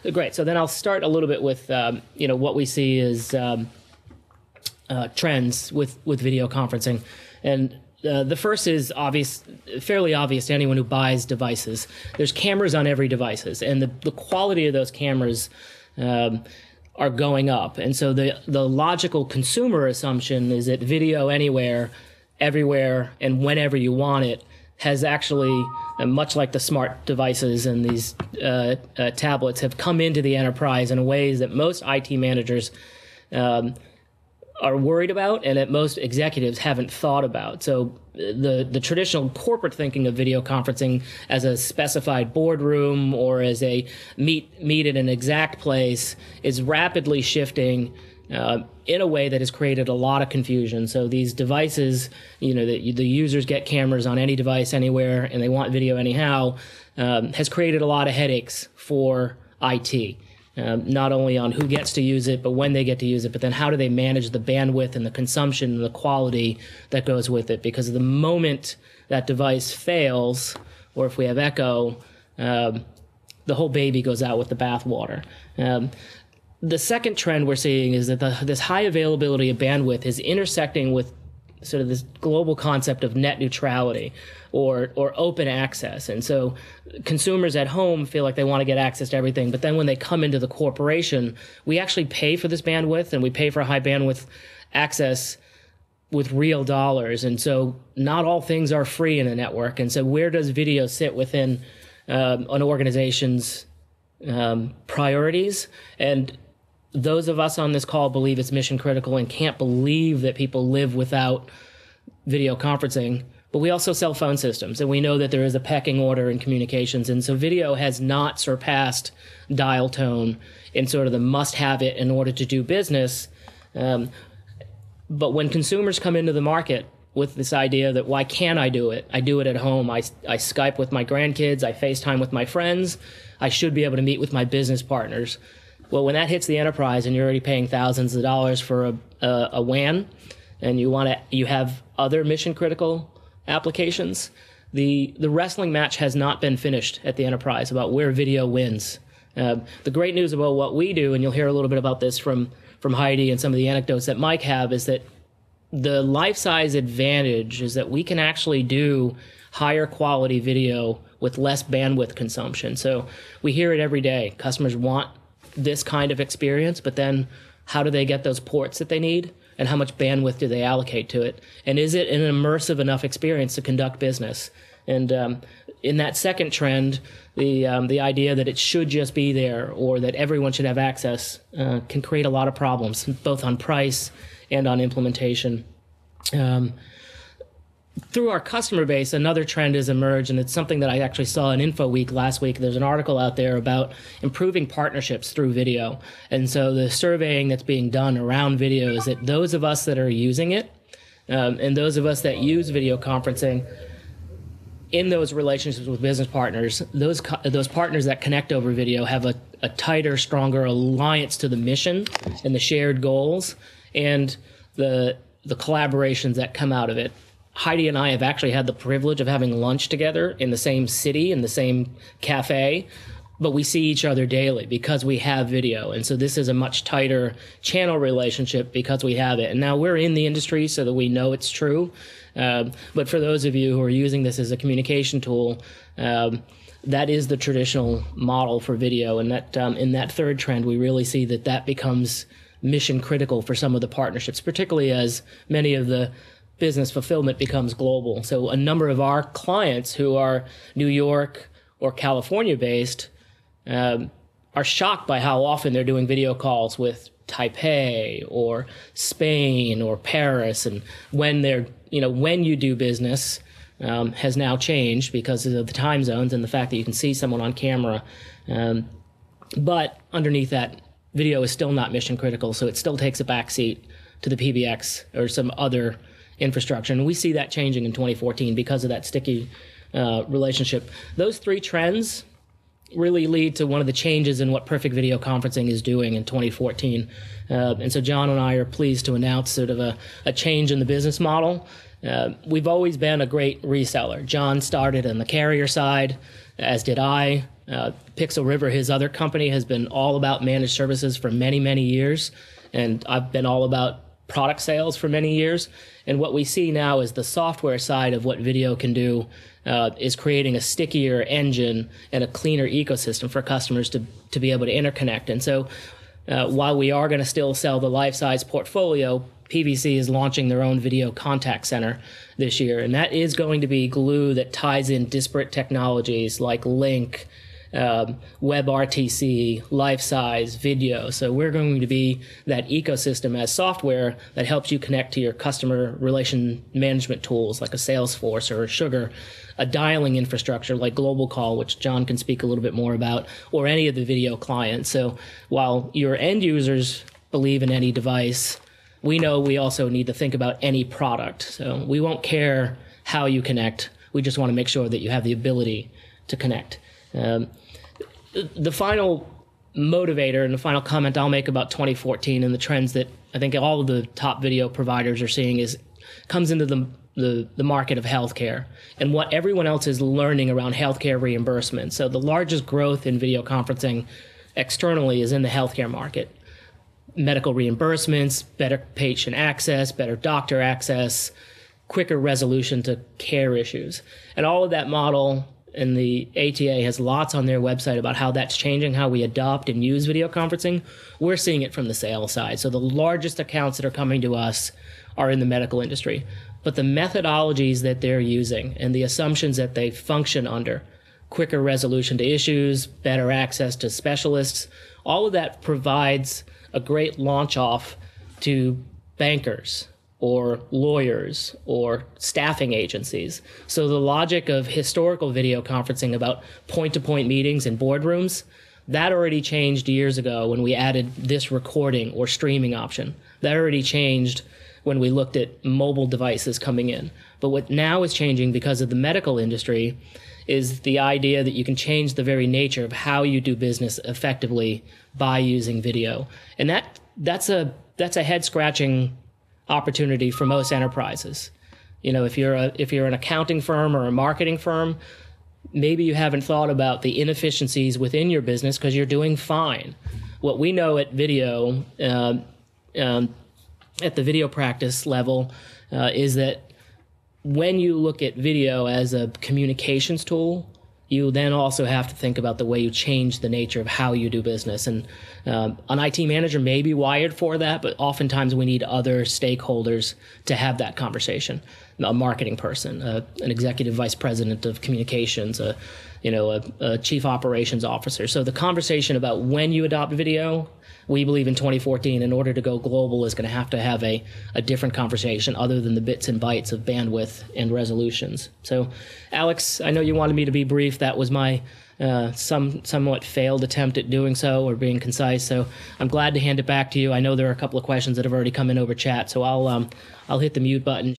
Great. So then I'll start a little bit with what we see is trends with video conferencing, and the first is obvious, fairly obvious to anyone who buys devices. There's cameras on every devices, and the quality of those cameras are going up. And so the logical consumer assumption is that video anywhere, everywhere, and whenever you want it has actually, much like the smart devices and these tablets, have come into the enterprise in ways that most IT managers are worried about and that most executives haven't thought about. So the traditional corporate thinking of video conferencing as a specified boardroom or as a meet at an exact place is rapidly shifting in a way that has created a lot of confusion. So these devices, the users get cameras on any device anywhere and they want video anyhow, has created a lot of headaches for IT. Not only on who gets to use it, but when they get to use it, but then how do they manage the bandwidth and the consumption and the quality that goes with it? Because the moment that device fails, or if we have echo, the whole baby goes out with the bathwater. The second trend we're seeing is that this high availability of bandwidth is intersecting with sort of this global concept of net neutrality or open access. And so consumers at home feel like they want to get access to everything, but then when they come into the corporation, we actually pay for this bandwidth, and we pay for high bandwidth access with real dollars. And so not all things are free in a network. And so where does video sit within an organization's priorities? And those of us on this call believe it's mission critical and can't believe that people live without video conferencing. But we also sell phone systems, and we know that there is a pecking order in communications. And so video has not surpassed dial tone in sort of the must-have it in order to do business. But when consumers come into the market with this idea that why can't I do it? I do it at home. I Skype with my grandkids. I FaceTime with my friends. I should be able to meet with my business partners. Well, when that hits the enterprise and you're already paying thousands of dollars for a WAN, and you have other mission critical applications, the wrestling match has not been finished at the enterprise about where video wins. The great news about what we do, and you'll hear a little bit about this from Heidi and some of the anecdotes that Mike have, is that the life-size advantage is that we can actually do higher quality video with less bandwidth consumption. So we hear it every day. Customers want this kind of experience, but then how do they get those ports that they need? And how much bandwidth do they allocate to it? And is it an immersive enough experience to conduct business? And in that second trend, the idea that it should just be there or that everyone should have access can create a lot of problems, both on price and on implementation. Through our customer base, another trend has emerged, and it's something that I actually saw in InfoWeek last week. There's an article out there about improving partnerships through video. And so the surveying that's being done around video is that those of us that are using it, and those of us that use video conferencing, in those relationships with business partners, those partners that connect over video have a tighter, stronger alliance to the mission and the shared goals and the collaborations that come out of it. Heidi and I have actually had the privilege of having lunch together in the same city, in the same cafe, but we see each other daily because we have video. And so this is a much tighter channel relationship because we have it. And now we're in the industry so that we know it's true. But for those of you who are using this as a communication tool, that is the traditional model for video. And that in that third trend, we really see that becomes mission critical for some of the partnerships, particularly as many of the business fulfillment becomes global. So a number of our clients who are New York or California based are shocked by how often they're doing video calls with Taipei or Spain or Paris. And when when you do business has now changed because of the time zones and the fact that you can see someone on camera. But underneath that, video is still not mission critical, so it still takes a backseat to the PBX or some other infrastructure. And we see that changing in 2014 because of that sticky relationship. Those three trends really lead to one of the changes in what perfect video conferencing is doing in 2014. And so John and I are pleased to announce sort of a change in the business model. We've always been a great reseller. John started on the carrier side, as did I. Pixel River, his other company, has been all about managed services for many, many years. And I've been all about product sales for many years. And what we see now is the software side of what video can do is creating a stickier engine and a cleaner ecosystem for customers to be able to interconnect. And so while we are going to still sell the life-size portfolio, PVC is launching their own video contact center this year. And that is going to be glue that ties in disparate technologies like Link, WebRTC, life-size, video. So we're going to be that ecosystem as software that helps you connect to your customer relation management tools like a Salesforce or a Sugar, a dialing infrastructure like Global Call, which John can speak a little bit more about, or any of the video clients. So while your end users believe in any device, we know we also need to think about any product. So we won't care how you connect. We just want to make sure that you have the ability to connect. The final motivator and the final comment I'll make about 2014 and the trends that I think all of the top video providers are seeing comes into the market of healthcare and what everyone else is learning around healthcare reimbursement. So the largest growth in video conferencing externally is in the healthcare market. Medical reimbursements, better patient access, better doctor access, quicker resolution to care issues. And all of that model, and the ATA has lots on their website about how that's changing, how we adopt and use video conferencing. We're seeing it from the sales side. So the largest accounts that are coming to us are in the medical industry. But the methodologies that they're using and the assumptions that they function under, quicker resolution to issues, better access to specialists, all of that provides a great launch off to bankers or lawyers or staffing agencies. So the logic of historical video conferencing about point-to-point meetings in boardrooms, that already changed years ago when we added this recording or streaming option. That already changed when we looked at mobile devices coming in. But what now is changing because of the medical industry is the idea that you can change the very nature of how you do business effectively by using video. And that's a head-scratching opportunity for most enterprises. You know, if you're an accounting firm or a marketing firm, maybe you haven't thought about the inefficiencies within your business because you're doing fine. What we know at video, at the video practice level, is that when you look at video as a communications tool, you then also have to think about the way you change the nature of how you do business. And an IT manager may be wired for that, but oftentimes we need other stakeholders to have that conversation. A marketing person, an executive vice president of communications, a chief operations officer. So the conversation about when you adopt video, we believe in 2014, in order to go global, is going to have a different conversation other than the bits and bytes of bandwidth and resolutions. So, Alex, I know you wanted me to be brief. That was my somewhat failed attempt at doing so or being concise. So I'm glad to hand it back to you. I know there are a couple of questions that have already come in over chat, so I'll hit the mute button.